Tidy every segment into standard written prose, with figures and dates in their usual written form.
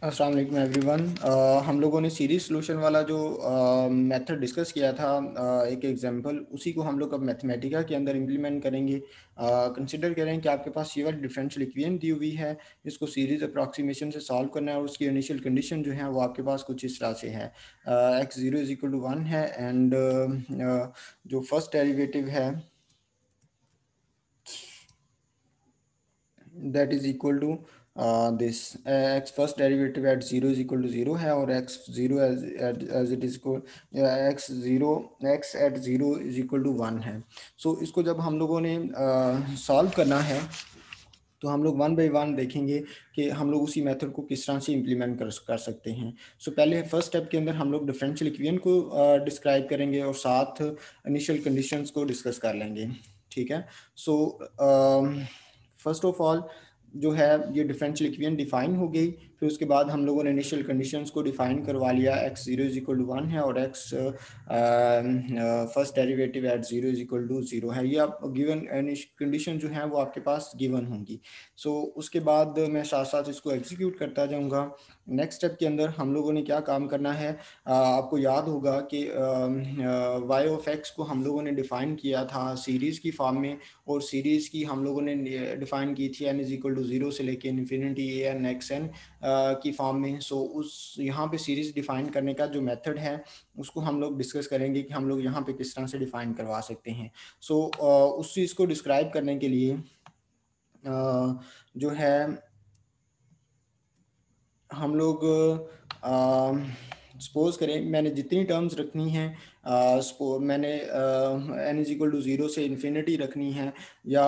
अस्सलाम वालेकुम एवरीवन। हम लोगों ने सीरीज सोल्यूशन वाला जो मेथड डिस्कस किया था, एक एग्जांपल उसी को हम लोग अब मैथमेटिका के अंदर इम्प्लीमेंट करेंगे। कंसिडर करें कि आपके पास ये वाली डिफरेंशियल इक्वेशन दी हुई है, इसको सीरीज अप्रॉक्सीमेशन से सॉल्व करना है और उसकी इनिशियल कंडीशन जो है वो आपके पास कुछ इस तरह से है। X zero is equal to one है एंड जो फर्स्ट डेरिवेटिव है that is equal to this x first derivative at zero is equal to zero है और x zero as it is equal x at zero is equal to one है। So इसको जब हम लोगों ने सॉल्व करना है तो हम लोग वन बाई वन देखेंगे कि हम लोग उसी मेथड को किस तरह से इम्प्लीमेंट कर सकते हैं। सो पहले फर्स्ट स्टेप के अंदर हम लोग डिफरेंशियल इक्वेशन को डिस्क्राइब करेंगे और साथ इनिशियल कंडीशंस को डिस्कस कर लेंगे। ठीक है। सो फर्स्ट ऑफ ऑल जो है ये डिफरेंशियल इक्वेशन डिफाइन हो गई। फिर उसके बाद हम लोगों ने इनिशियल कंडीशंस को डिफाइन करवा लिया, x zero is equal to one है और x first derivative at zero is equal to zero है। ये आप गिवन कंडीशन जो है वो आपके पास गिवन होंगी। सो उसके बाद मैं साथ साथ इसको एग्जीक्यूट करता जाऊंगा। नेक्स्ट स्टेप के अंदर हम लोगों ने क्या काम करना है, आपको याद होगा कि वाई ऑफ एक्स को हम लोगों ने डिफाइन किया था सीरीज़ की फॉर्म में, और सीरीज़ की हम लोगों ने डिफाइन की थी n is equal to zero से लेके infinity a n x n की फॉर्म में। सो उस यहाँ पे सीरीज़ डिफाइन करने का जो मेथड है उसको हम लोग डिस्कस करेंगे कि हम लोग यहाँ पे किस तरह से डिफाइन करवा सकते हैं। सो उस चीज़ को डिस्क्राइब करने के लिए जो है हम लोग सपोज करें मैंने जितनी टर्म्स रखनी हैं, मैंने n is equal to zero से इन्फिनिटी रखनी है, या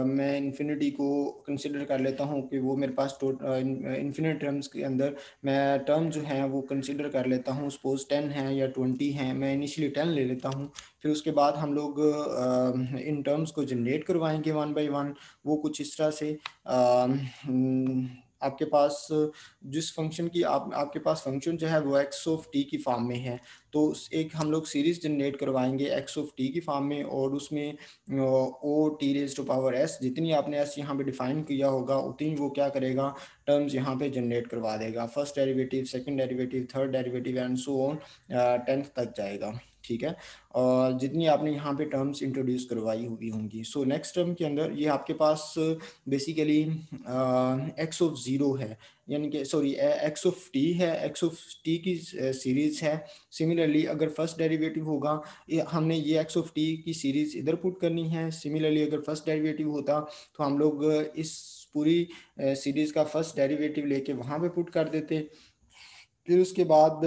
मैं इन्फिनिटी को कंसिडर कर लेता हूँ कि वो मेरे पास इन्फिनिट टर्म्स के अंदर मैं टर्म जो है वो कंसिडर कर लेता हूँ, सपोज 10 है या 20 है, मैं इनिशियली 10 ले लेता हूँ। फिर उसके बाद हम लोग इन टर्म्स को जनरेट करवाएंगे वन बाई वन। वो कुछ इस तरह से आपके पास जिस फंक्शन की आपके पास फंक्शन जो है वो एक्स ऑफ टी की फॉर्म में है, तो एक हम लोग सीरीज जनरेट करवाएंगे एक्स ऑफ टी की फॉर्म में, और उसमें ओ t raise to power s, जितनी आपने एस यहाँ पे डिफाइन किया होगा उतनी वो क्या करेगा, टर्म्स यहाँ पे जनरेट करवा देगा। First derivative, second derivative, third derivative and so on, 10th तक जाएगा। ठीक है। और जितनी आपने यहाँ पे टर्म्स इंट्रोड्यूस करवाई हुई होंगी। सो नेक्स्ट टर्म के अंदर ये आपके पास बेसिकली एक्स ऑफ ज़ीरो है, यानी कि सॉरी एक्स ऑफ टी है, एक्स ऑफ टी की सीरीज़ है। सिमिलरली अगर फर्स्ट डेरिवेटिव होगा, हमने ये एक्स ऑफ टी की सीरीज़ इधर पुट करनी है। सिमिलरली अगर फर्स्ट डेरिवेटिव होता तो हम लोग इस पूरी सीरीज़ का फर्स्ट डेरिवेटिव लेके वहाँ पे पुट कर देते। फिर उसके बाद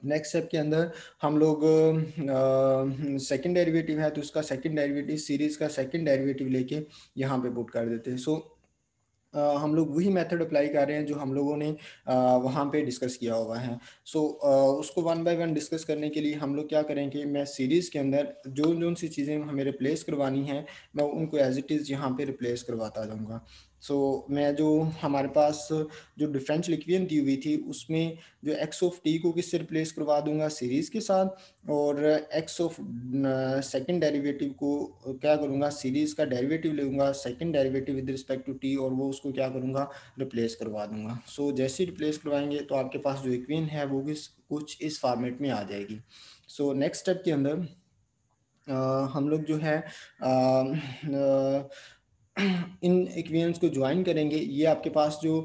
नेक्स्ट स्टेप के अंदर हम लोग सेकंड डेरिवेटिव है तो उसका सेकंड डेरिवेटिव, सीरीज़ का सेकंड डेरिवेटिव लेके यहाँ पे पुट कर देते हैं। सो हम लोग वही मेथड अप्लाई कर रहे हैं जो हम लोगों ने वहाँ पे डिस्कस किया हुआ है। सो उसको वन बाय वन डिस्कस करने के लिए हम लोग क्या करेंगे, मैं सीरीज़ के अंदर जो जो सी चीज़ें हमें रिप्लेस करवानी है मैं उनको एज इट इज़ यहाँ पे रिप्लेस करवाता जाऊँगा। सो मैं जो हमारे पास जो डिफरेंशियल इक्वेशन दी हुई थी उसमें जो एक्स ऑफ टी को किससे रिप्लेस करवा दूंगा, सीरीज़ के साथ, और एक्स ऑफ सेकंड डेरिवेटिव को क्या करूँगा, सीरीज़ का डेरिवेटिव लूँगा second derivative with respect to t, और वो उसको क्या करूँगा, रिप्लेस करवा दूंगा। सो जैसे ही रिप्लेस करवाएंगे तो आपके पास जो इक्वेशन है वो कुछ इस फॉर्मेट में आ जाएगी। सो नेक्स्ट स्टेप के अंदर हम लोग जो है इन इक्वेशंस को ज्वाइन करेंगे। ये आपके पास जो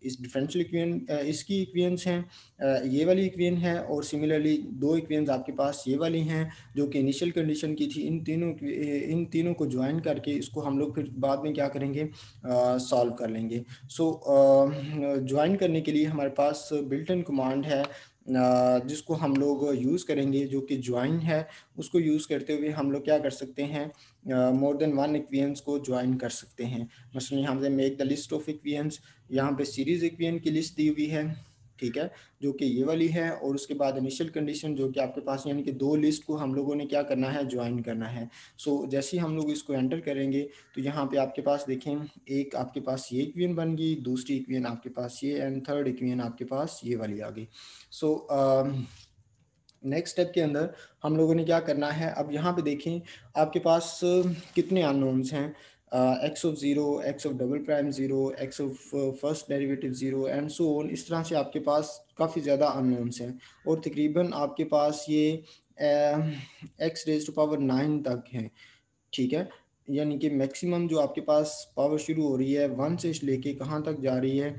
इस डिफरेंशियल इक्वेशन, इसकी इक्वेशंस हैं, ये वाली इक्वेशन है, और सिमिलरली दो इक्वेशंस आपके पास ये वाली हैं जो कि इनिशियल कंडीशन की थी। इन तीनों को ज्वाइन करके इसको हम लोग फिर बाद में क्या करेंगे, सॉल्व कर लेंगे। सो ज्वाइन करने के लिए हमारे पास बिल्ट इन कमांड है जिसको हम लोग यूज़ करेंगे, जो कि ज्वाइन है। उसको यूज़ करते हुए हम लोग क्या कर सकते हैं, मोर देन वन इक्वेशंस को ज्वाइन कर सकते हैं। मसलन यहाँ पे make the list of equations, यहाँ पे सीरीज इक्वेशन की लिस्ट दी हुई है, ठीक है, जो कि ये वाली है, और उसके बाद इनिशियल कंडीशन जो कि आपके पास, यानी कि दो लिस्ट को हम लोगों ने क्या करना है, ज्वाइन करना है। सो जैसे ही हम लोग इसको एंटर करेंगे तो यहाँ पे आपके पास देखें, एक आपके पास ये इक्वेशन बन गई, दूसरी इक्वेशन आपके पास ये, एंड थर्ड इक्वेशन आपके पास ये वाली आ गई। सो नेक्स्ट स्टेप के अंदर हम लोगों ने क्या करना है, अब यहाँ पे देखें आपके पास कितने अननोन्स हैं। X of zero, x of double prime zero, x of first derivative zero and so on. इस तरह से आपके पास काफ़ी ज़्यादा अननोन्स हैं और तकरीबन आपके पास ये एक्स रेज टू पावर 9 तक है। ठीक है, यानी कि मैक्सिमम जो आपके पास पावर शुरू हो रही है 1 से लेके कहाँ तक जा रही है,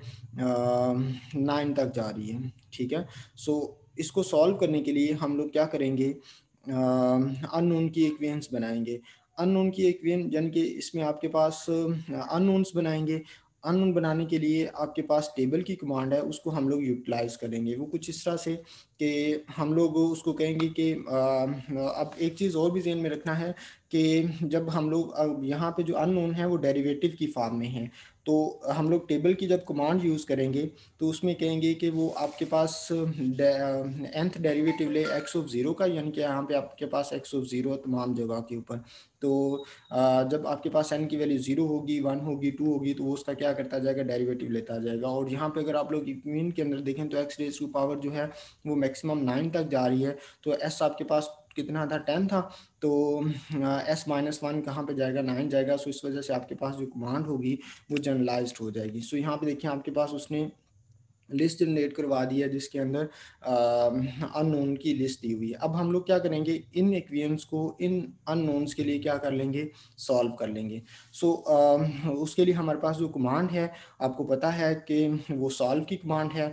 9 तक जा रही है। ठीक है, सो इसको सॉल्व करने के लिए हम लोग क्या करेंगे, अननोन की इक्वेशंस बनाएंगे। अननोन की इक्वेशन यानी कि इसमें आपके पास अननोन्स बनाएंगे। अननोन बनाने के लिए आपके पास टेबल की कमांड है, उसको हम लोग यूटिलाइज करेंगे। वो कुछ इस तरह से कि हम लोग उसको कहेंगे कि अब एक चीज़ और भी ज़हन में रखना है कि जब हम लोग अब यहाँ पे जो अननोन है वो डेरिवेटिव की फॉर्म में है, तो हम लोग टेबल की जब कमांड यूज़ करेंगे तो उसमें कहेंगे कि वो आपके पास nth डेरिवेटिव ले एक्स ऑफ ज़ीरो का, यानी कि यहाँ पे आपके पास एक्स ऑफ ज़ीरो तमाम जगह के ऊपर। तो जब आपके पास n की वैल्यू ज़ीरो होगी, वन होगी, टू होगी, तो वो उसका क्या करता जाएगा, डेरिवेटिव लेता जाएगा। और यहाँ पे अगर आप लोग इक्वेशन के अंदर देखें तो एक्स रेज टू पावर जो है वो मैक्सिमम 9 तक जा रही है। तो एस आपके पास कितना था, 10 था। तो एस माइनस वन कहाँ पे जाएगा, 9 जाएगा। सो इस वजह से आपके पास जो कमांड होगी वो जनरलाइज्ड हो जाएगी। सो यहाँ पे देखिए आपके पास उसने लिस्ट जनरेट करवा दी है जिसके अंदर अननोन की लिस्ट दी हुई है। अब हम लोग क्या करेंगे, इन इक्वेशंस को इन अननोन्स के लिए क्या कर लेंगे, सॉल्व कर लेंगे। सो उसके लिए हमारे पास जो कमांड है आपको पता है कि वो सॉल्व की कमांड है,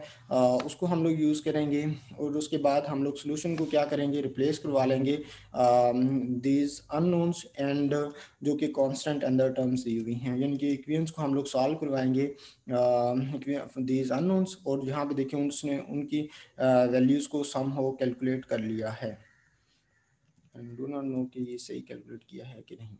उसको हम लोग यूज़ करेंगे। और उसके बाद हम लोग सोल्यूशन को क्या करेंगे, रिप्लेस करवा लेंगे दीज अननोन्स एंड जो कि कांस्टेंट अंदर टर्म्स दी हुई हैं, यानी कि इक्वेशंस को हम लोग सॉल्व करवाएंगे दीज अननोन्स। और यहाँ पे देखिए उसने उनकी वैल्यूज़ को सम हो कैलकुलेट कर लिया है। डू नॉट नो कि ये सही कैलकुलेट किया है कि नहीं,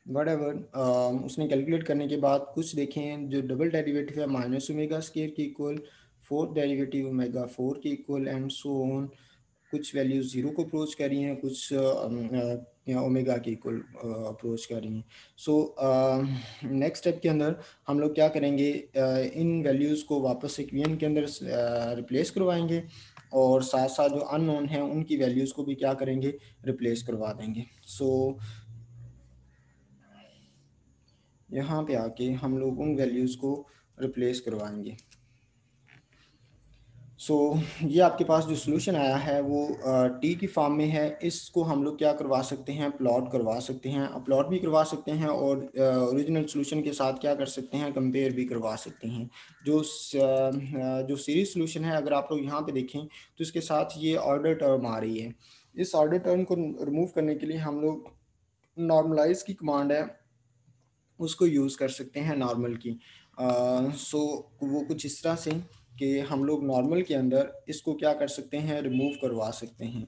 वट एवर। उसने कैलकुलेट करने के बाद कुछ देखें, जो डबल डेरिवेटिव है माइनस ओमेगा स्केयर के equal, fourth derivative omega four के इक्वल एंड सो ऑन। कुछ वैल्यूज जीरो को अप्रोच कर रही हैं, कुछ ओमेगा के इक्वल अप्रोच कर रही हैं। सो नेक्स्ट स्टेप के अंदर हम लोग क्या करेंगे, इन वैल्यूज़ को वापस इक्वेशन के अंदर रिप्लेस करवाएंगे और साथ साथ जो अननोन है उनकी वैल्यूज़ को भी क्या करेंगे, रिप्लेस करवा देंगे। सो यहाँ पे आके हम लोग उन वैल्यूज़ को रिप्लेस करवाएंगे। सो ये आपके पास जो सोल्यूशन आया है वो टी की फॉर्म में है। इसको हम लोग क्या करवा सकते हैं, प्लॉट करवा सकते हैं। प्लॉट भी करवा सकते हैं और ओरिजिनल सोल्यूशन के साथ क्या कर सकते हैं, कंपेयर भी करवा सकते हैं। जो सीरीज सोल्यूशन है अगर आप लोग यहाँ पे देखें तो इसके साथ ये ऑर्डर टर्म आ रही है। इस ऑर्डर टर्म को रिमूव करने के लिए हम लोग नॉर्मलाइज की कमांड है उसको यूज़ कर सकते हैं, नॉर्मल की। सो वो कुछ इस तरह से कि हम लोग नॉर्मल के अंदर इसको क्या कर सकते हैं, रिमूव करवा सकते हैं।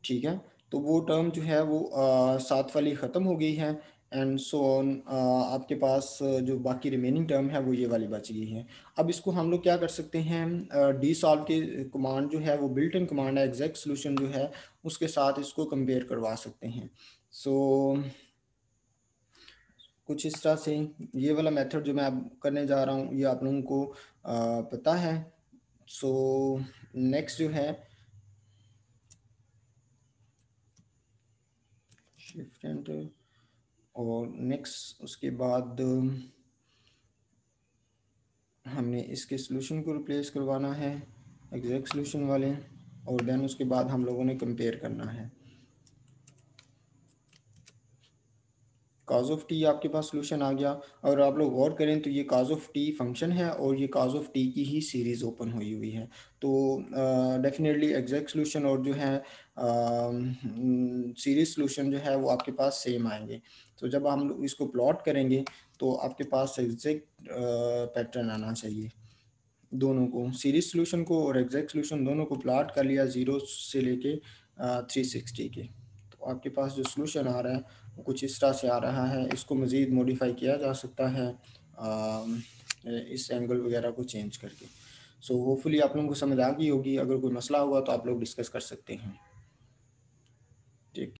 ठीक है, तो वो टर्म जो है वो साथ वाली ख़त्म हो गई है एंड सो ऑन। आपके पास जो बाकी रिमेनिंग टर्म है वो ये वाली बच गई है। अब इसको हम लोग क्या कर सकते हैं, डी सॉल्व के कमांड जो है वो बिल्ट इन कमांड है, एग्जैक्ट सोल्यूशन जो है उसके साथ इसको कंपेयर करवा सकते हैं। सो कुछ इस तरह से ये वाला मेथड जो मैं अब करने जा रहा हूँ ये आप लोगों को पता है। सो नेक्स्ट जो है शिफ्ट एंटर, और नेक्स्ट उसके बाद हमने इसके सोल्यूशन को रिप्लेस करवाना है एग्जैक्ट सोल्यूशन वाले, और देन उसके बाद हम लोगों ने कंपेयर करना है। काज ऑफ टी आपके पास सोल्यूशन आ गया। और आप लोग गौर करें तो ये काज ऑफ टी फंक्शन है और ये काज ऑफ टी की ही सीरीज़ ओपन हुई हुई है। तो डेफिनेटली एग्जैक्ट सोल्यूशन और जो है सीरीज सोल्यूशन जो है वो आपके पास सेम आएंगे। तो जब हम लोग इसको प्लॉट करेंगे तो आपके पास एग्जैक्ट पैटर्न आना चाहिए। दोनों को, सीरीज सोल्यूशन को और एग्जैक्ट सोल्यूशन दोनों को प्लॉट कर लिया 0 से लेके 360 के, तो आपके पास जो सोल्यूशन आ रहा है वो कुछ इस तरह से आ रहा है। इसको मज़ीद मॉडिफाई किया जा सकता है इस एंगल वगैरह को चेंज करके। सो होपफुली आप लोगों को समझ आ गई होगी। अगर कोई मसला हुआ तो आप लोग डिस्कस कर सकते हैं। ठीक।